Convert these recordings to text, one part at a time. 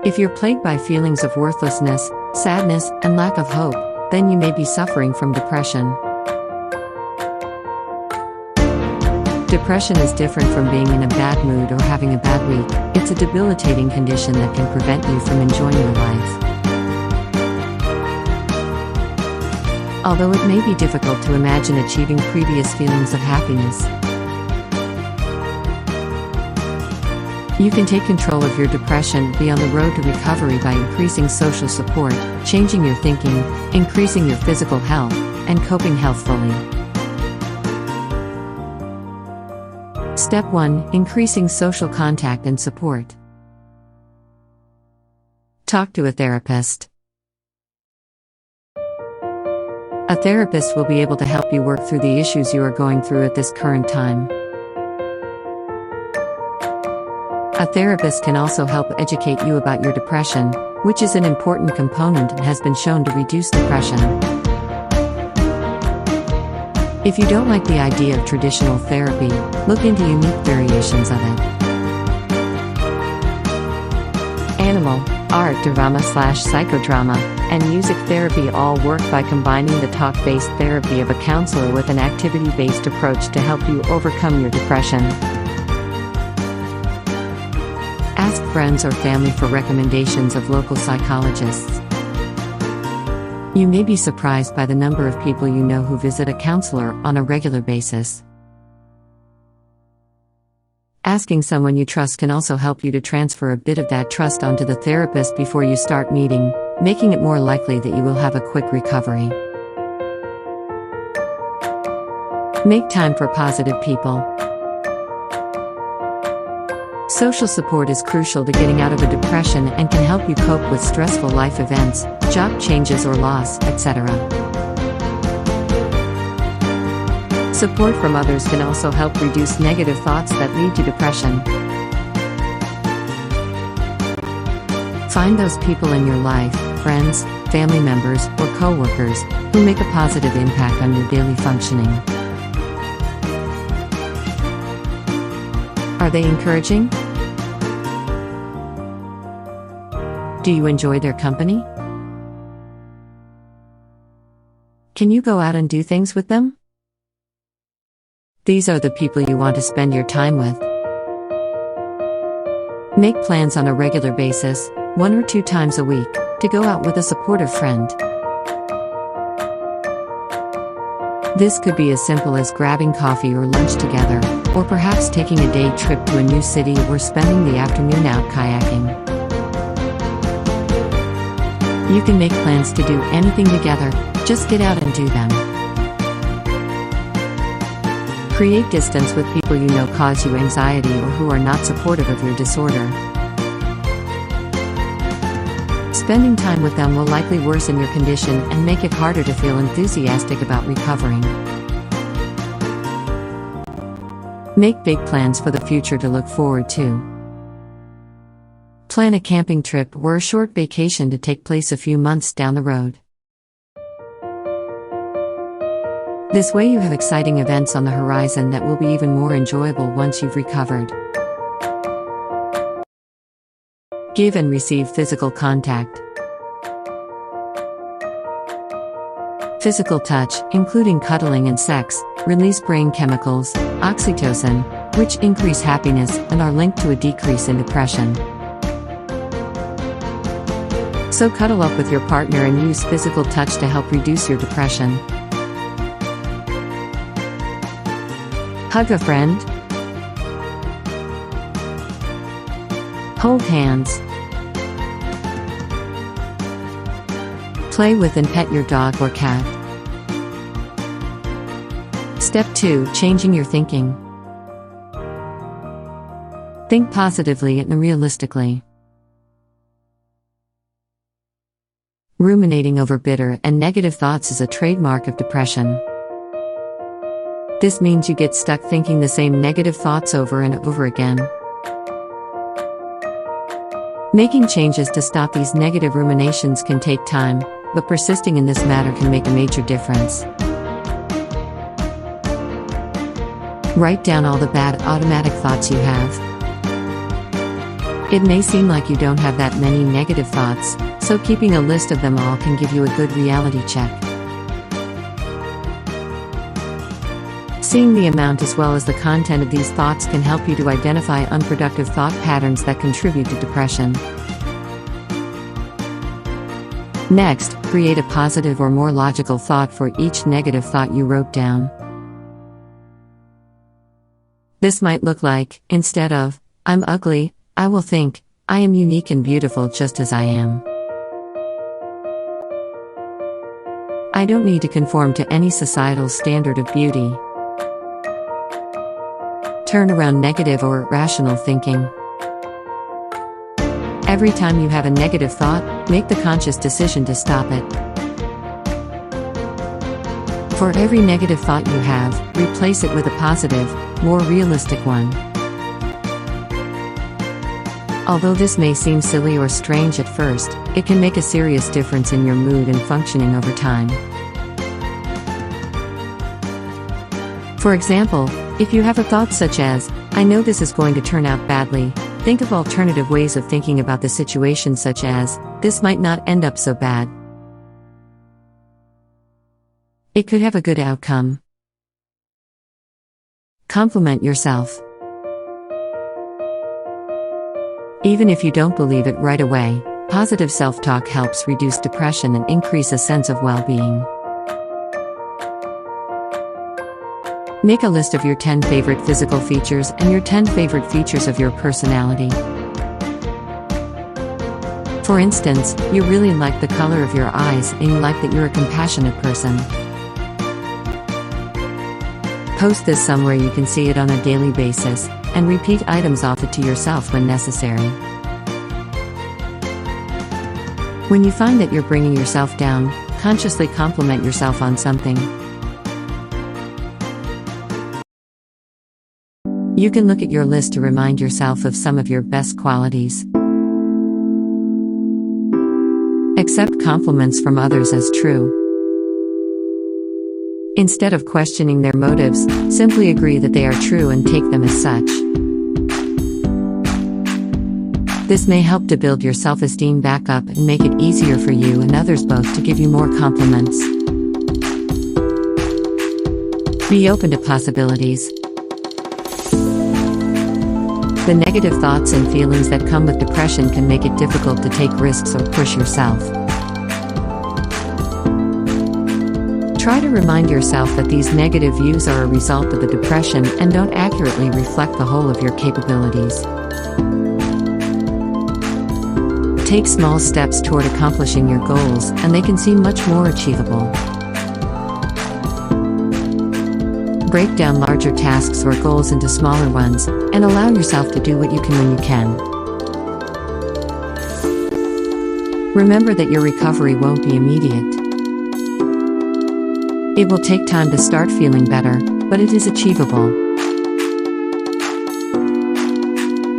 If you're plagued by feelings of worthlessness, sadness, and lack of hope, then you may be suffering from depression. Depression is different from being in a bad mood or having a bad week. It's a debilitating condition that can prevent you from enjoying your life. Although it may be difficult to imagine achieving previous feelings of happiness, you can take control of your depression, be on the road to recovery by increasing social support, changing your thinking, increasing your physical health, and coping healthfully. Step 1. Increasing social contact and support. Talk to a therapist. A therapist will be able to help you work through the issues you are going through at this current time. A therapist can also help educate you about your depression, which is an important component and has been shown to reduce depression. If you don't like the idea of traditional therapy, look into unique variations of it. Animal, art, drama/psychodrama, and music therapy all work by combining the talk-based therapy of a counselor with an activity-based approach to help you overcome your depression. Ask friends or family for recommendations of local psychologists. You may be surprised by the number of people you know who visit a counselor on a regular basis. Asking someone you trust can also help you to transfer a bit of that trust onto the therapist before you start meeting, making it more likely that you will have a quick recovery. Make time for positive people. Social support is crucial to getting out of a depression and can help you cope with stressful life events, job changes or loss, etc. Support from others can also help reduce negative thoughts that lead to depression. Find those people in your life, friends, family members, or co-workers, who make a positive impact on your daily functioning. Are they encouraging? Do you enjoy their company? Can you go out and do things with them? These are the people you want to spend your time with. Make plans on a regular basis, 1 or 2 times a week, to go out with a supportive friend. This could be as simple as grabbing coffee or lunch together, or perhaps taking a day trip to a new city or spending the afternoon out kayaking. You can make plans to do anything together, just get out and do them. Create distance with people you know cause you anxiety or who are not supportive of your disorder. Spending time with them will likely worsen your condition and make it harder to feel enthusiastic about recovering. Make big plans for the future to look forward to. Plan a camping trip or a short vacation to take place a few months down the road. This way you have exciting events on the horizon that will be even more enjoyable once you've recovered. Give and receive physical contact. Physical touch, including cuddling and sex, release brain chemicals, oxytocin, which increase happiness and are linked to a decrease in depression. So cuddle up with your partner and use physical touch to help reduce your depression. Hug a friend. Hold hands. Play with and pet your dog or cat. Step 2. Changing your thinking. Think positively and realistically. Ruminating over bitter and negative thoughts is a trademark of depression. This means you get stuck thinking the same negative thoughts over and over again. Making changes to stop these negative ruminations can take time, but persisting in this matter can make a major difference. Write down all the bad automatic thoughts you have. It may seem like you don't have that many negative thoughts, so keeping a list of them all can give you a good reality check. Seeing the amount as well as the content of these thoughts can help you to identify unproductive thought patterns that contribute to depression. Next, create a positive or more logical thought for each negative thought you wrote down. This might look like, instead of, "I'm ugly," I will think, "I am unique and beautiful just as I am. I don't need to conform to any societal standard of beauty." Turn around negative or irrational thinking. Every time you have a negative thought, make the conscious decision to stop it. For every negative thought you have, replace it with a positive, more realistic one. Although this may seem silly or strange at first, it can make a serious difference in your mood and functioning over time. For example, if you have a thought such as, "I know this is going to turn out badly," think of alternative ways of thinking about the situation such as, "This might not end up so bad. It could have a good outcome." Compliment yourself. Even if you don't believe it right away, positive self-talk helps reduce depression and increase a sense of well-being. Make a list of your 10 favorite physical features and your 10 favorite features of your personality. For instance, you really like the color of your eyes and you like that you're a compassionate person. Post this somewhere you can see it on a daily basis, and repeat items of it to yourself when necessary. When you find that you're bringing yourself down, consciously compliment yourself on something. You can look at your list to remind yourself of some of your best qualities. Accept compliments from others as true. Instead of questioning their motives, simply agree that they are true and take them as such. This may help to build your self-esteem back up and make it easier for you and others both to give you more compliments. Be open to possibilities. The negative thoughts and feelings that come with depression can make it difficult to take risks or push yourself. Try to remind yourself that these negative views are a result of the depression and don't accurately reflect the whole of your capabilities. Take small steps toward accomplishing your goals, and they can seem much more achievable. Break down larger tasks or goals into smaller ones, and allow yourself to do what you can when you can. Remember that your recovery won't be immediate. It will take time to start feeling better, but it is achievable.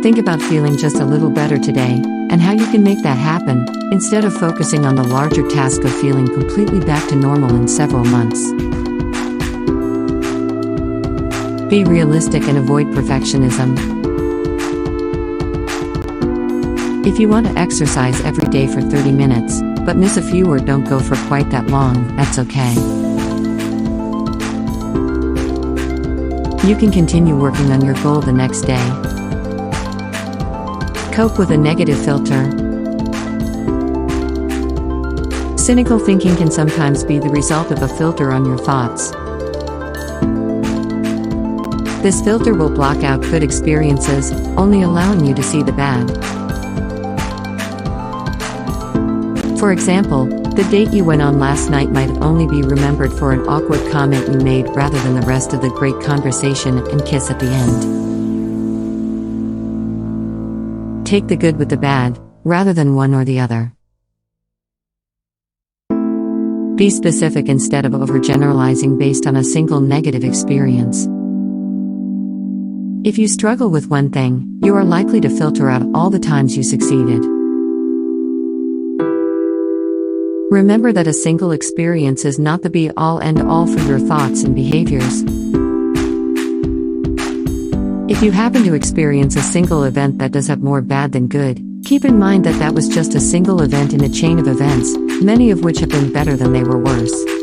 Think about feeling just a little better today, and how you can make that happen, instead of focusing on the larger task of feeling completely back to normal in several months. Be realistic and avoid perfectionism. If you want to exercise every day for 30 minutes, but miss a few or don't go for quite that long, that's okay. You can continue working on your goal the next day. Cope with a negative filter. Cynical thinking can sometimes be the result of a filter on your thoughts. This filter will block out good experiences, only allowing you to see the bad. For example, the date you went on last night might only be remembered for an awkward comment you made rather than the rest of the great conversation and kiss at the end. Take the good with the bad, rather than one or the other. Be specific instead of overgeneralizing based on a single negative experience. If you struggle with one thing, you are likely to filter out all the times you succeeded. Remember that a single experience is not the be-all end-all for your thoughts and behaviors. If you happen to experience a single event that does have more bad than good, keep in mind that that was just a single event in a chain of events, many of which have been better than they were worse.